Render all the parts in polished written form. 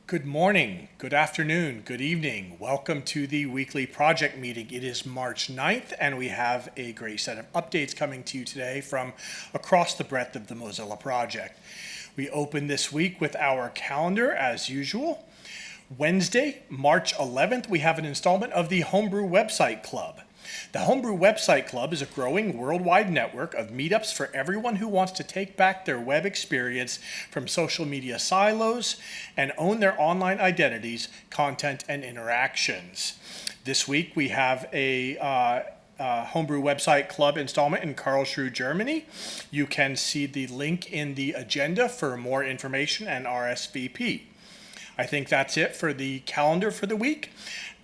Good morning, good afternoon, good evening. Welcome to the weekly project meeting. It is March 9th, and we have a great set of updates coming to you today from across the breadth of the Mozilla project. We open this week with our calendar as usual. Wednesday, March 11th, we have an installment of the Homebrew Website Club. The Homebrew Website Club is a growing worldwide network of meetups for everyone who wants to take back their web experience from social media silos and own their online identities, content, and interactions. This week we have a Homebrew Website Club installment in Karlsruhe, Germany. You can see the link in the agenda for more information and RSVP. I think that's it for the calendar for the week.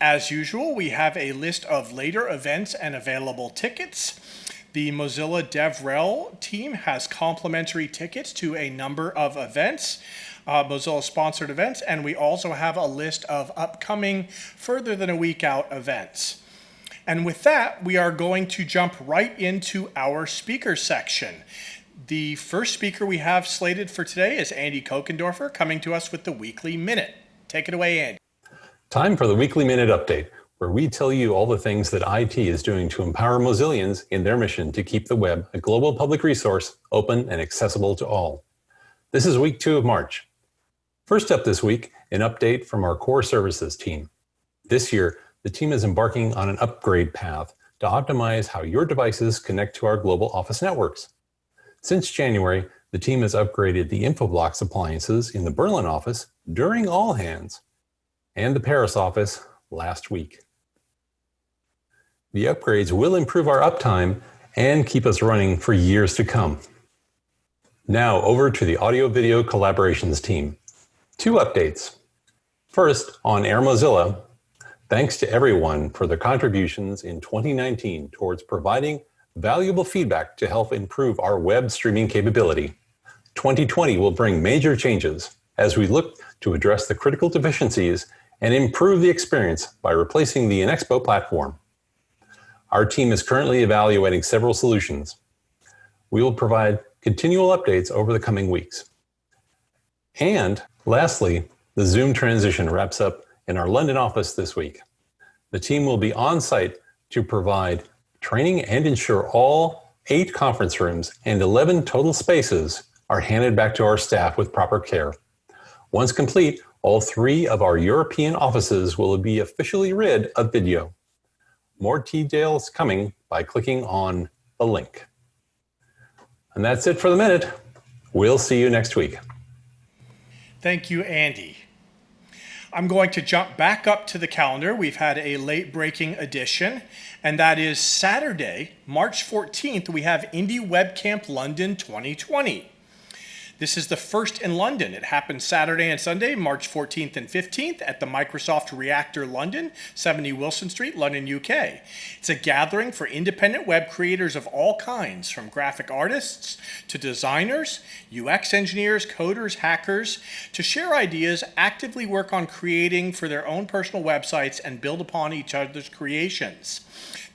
As usual, we have a list of later events and available tickets. The Mozilla DevRel team has complimentary tickets to a number of events, Mozilla-sponsored events, and we also have a list of upcoming, further than a week out events. And with that, we are going to jump right into our speaker section. The first speaker we have slated for today is Andy Kokendorfer, coming to us with the Weekly Minute. Take it away, Andy. Time for the Weekly Minute Update, where we tell you all the things that IT is doing to empower Mozillians in their mission to keep the web a global public resource, open and accessible to all. This is week 2 of March. First up this week, an update from our core services team. This year, the team is embarking on an upgrade path to optimize how your devices connect to our global office networks. Since January, the team has upgraded the Infoblox appliances in the Berlin office during all hands and the Paris office last week. The upgrades will improve our uptime and keep us running for years to come. Now over to the audio-video collaborations team. 2 updates. First, on Air Mozilla, thanks to everyone for their contributions in 2019 towards providing valuable feedback to help improve our web streaming capability. 2020 will bring major changes as we look to address the critical deficiencies and improve the experience by replacing the Inexpo platform. Our team is currently evaluating several solutions. We will provide continual updates over the coming weeks. And lastly, the Zoom transition wraps up in our London office this week. The team will be on site to provide training and ensure all 8 conference rooms and 11 total spaces are handed back to our staff with proper care. Once complete, all 3 of our European offices will be officially rid of video. More details coming by clicking on the link. And that's it for the minute. We'll see you next week. Thank you, Andy. I'm going to jump back up to the calendar. We've had a late-breaking edition, and that is Saturday, March 14th, we have Indie WebCamp London 2020. This is the first in London. It happens Saturday and Sunday, March 14th and 15th at the Microsoft Reactor London, 70 Wilson Street, London, UK. It's a gathering for independent web creators of all kinds, from graphic artists to designers, UX engineers, coders, hackers, to share ideas, actively work on creating for their own personal websites, and build upon each other's creations.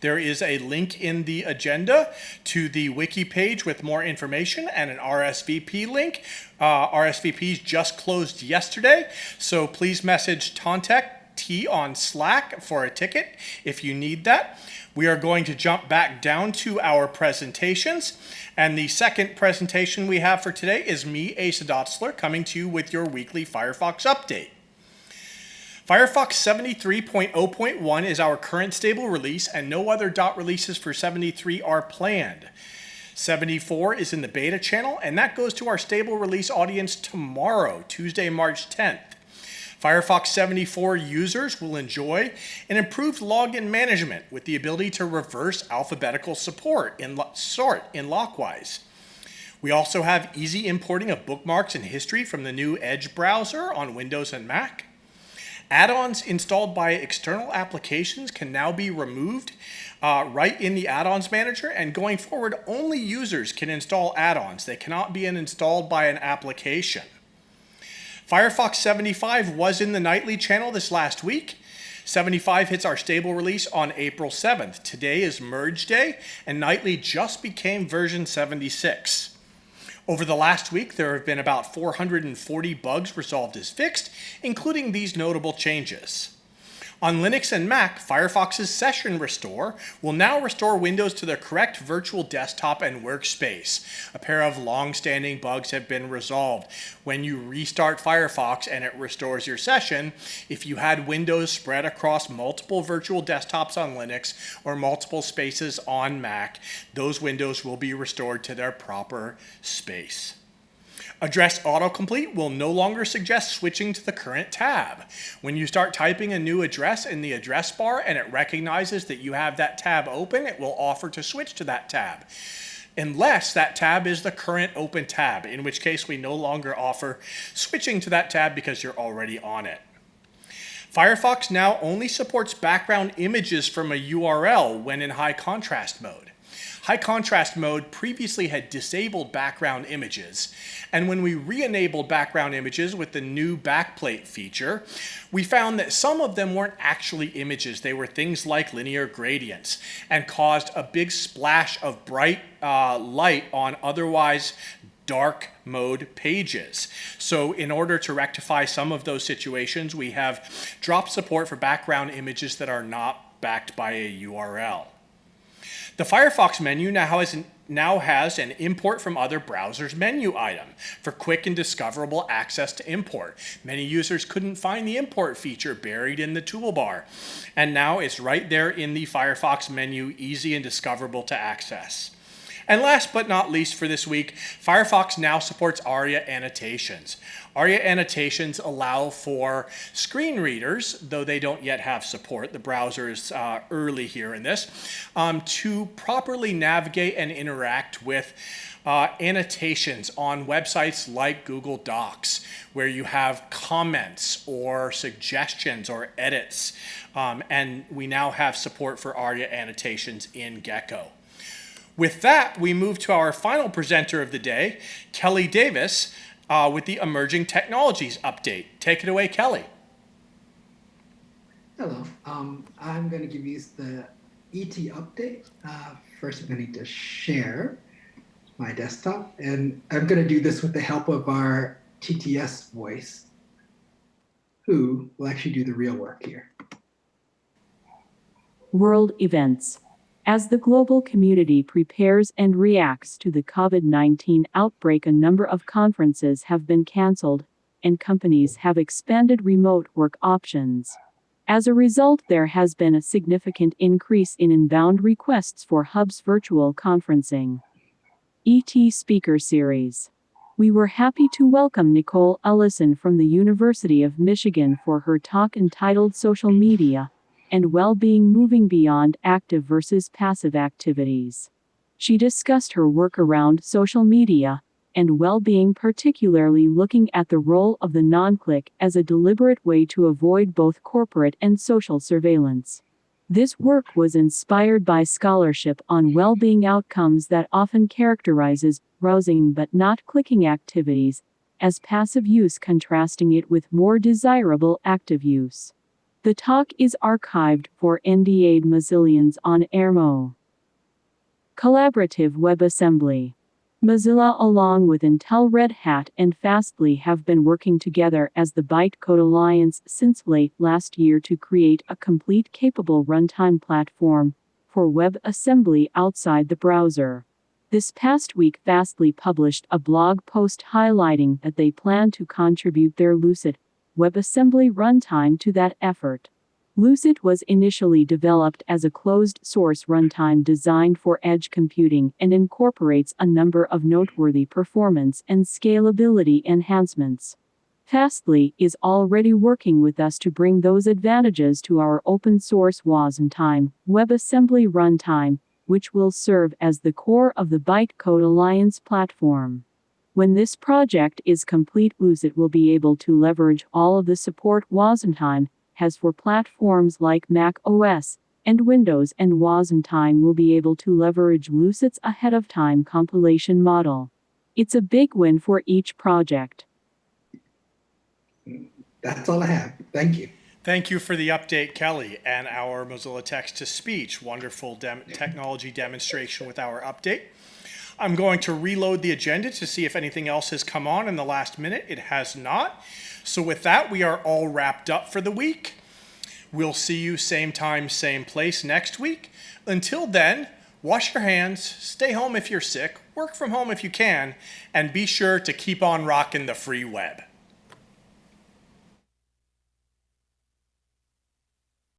There is a link in the agenda to the wiki page with more information and an RSVP link. RSVPs just closed yesterday, so please message Contact T on Slack for a ticket if you need that. We are going to jump back down to our presentations, and the second presentation we have for today is me, Asa Dotzler, coming to you with your weekly Firefox update. Firefox 73.0.1 is our current stable release, and no other releases for 73 are planned. 74 is in the beta channel, and that goes to our stable release audience tomorrow, Tuesday, March 10th. Firefox 74 users will enjoy an improved login management with the ability to reverse alphabetical sort in Lockwise. We also have easy importing of bookmarks and history from the new Edge browser on Windows and Mac. Add-ons installed by external applications can now be removed right in the Add-ons Manager, and going forward, only users can install add-ons. They cannot be installed by an application. Firefox 75 was in the nightly channel this last week. 75 hits our stable release on April 7th. Today is merge day, and nightly just became version 76. Over the last week, there have been about 440 bugs resolved as fixed, including these notable changes. On Linux and Mac, Firefox's Session Restore will now restore Windows to their correct virtual desktop and workspace. A pair of long-standing bugs have been resolved. When you restart Firefox and it restores your session, if you had Windows spread across multiple virtual desktops on Linux or multiple spaces on Mac, those windows will be restored to their proper space. Address autocomplete will no longer suggest switching to the current tab. When you start typing a new address in the address bar and it recognizes that you have that tab open, it will offer to switch to that tab, unless that tab is the current open tab, in which case we no longer offer switching to that tab because you're already on it. Firefox now only supports background images from a URL when in high contrast mode. High contrast mode previously had disabled background images, and when we re-enabled background images with the new backplate feature, we found that some of them weren't actually images. They were things like linear gradients and caused a big splash of bright light on otherwise dark mode pages. So in order to rectify some of those situations, we have dropped support for background images that are not backed by a URL. The Firefox menu now has an import from other browsers menu item for quick and discoverable access to import. Many users couldn't find the import feature buried in the toolbar, and now it's right there in the Firefox menu, easy and discoverable to access. And last but not least for this week, Firefox now supports ARIA annotations. ARIA annotations allow for screen readers, though they don't yet have support, the browser is early here in this, to properly navigate and interact with annotations on websites like Google Docs, where you have comments or suggestions or edits, and we now have support for ARIA annotations in Gecko. With that, we move to our final presenter of the day, Kelly Davis, with the Emerging Technologies update. Take it away, Kelly. Hello. I'm going to give you the ET update. First, I'm going to need to share my desktop, and I'm going to do this with the help of our TTS voice, who will actually do the real work here. World events. As the global community prepares and reacts to the COVID-19 outbreak, a number of conferences have been canceled, and companies have expanded remote work options. As a result, there has been a significant increase in inbound requests for Hub's virtual conferencing. ET Speaker Series. We were happy to welcome Nicole Ellison from the University of Michigan for her talk entitled Social Media and Well-Being Moving Beyond Active versus Passive Activities. She discussed her work around social media and well-being, particularly looking at the role of the non-click as a deliberate way to avoid both corporate and social surveillance. This work was inspired by scholarship on well-being outcomes that often characterizes browsing but not clicking activities as passive use, contrasting it with more desirable active use. The talk is archived for NDA'd Mozillians on Airmo. Collaborative WebAssembly. Mozilla, along with Intel, Red Hat, and Fastly, have been working together as the Bytecode Alliance since late last year to create a complete capable runtime platform for WebAssembly outside the browser. This past week, Fastly published a blog post highlighting that they plan to contribute their Lucid WebAssembly runtime to that effort. Lucid was initially developed as a closed-source runtime designed for edge computing and incorporates a number of noteworthy performance and scalability enhancements. Fastly is already working with us to bring those advantages to our open-source Wasmtime WebAssembly runtime, which will serve as the core of the Bytecode Alliance platform. When this project is complete, Lucid will be able to leverage all of the support Wasmtime has for platforms like Mac OS and Windows, and Wasmtime will be able to leverage Lucid's ahead-of-time compilation model. It's a big win for each project. That's all I have. Thank you. Thank you for the update, Kelly, and our Mozilla Text-to-Speech. Wonderful technology demonstration with our update. I'm going to reload the agenda to see if anything else has come on in the last minute. It has not. So with that, we are all wrapped up for the week. We'll see you same time, same place next week. Until then, wash your hands, stay home if you're sick, work from home if you can, and be sure to keep on rocking the free web.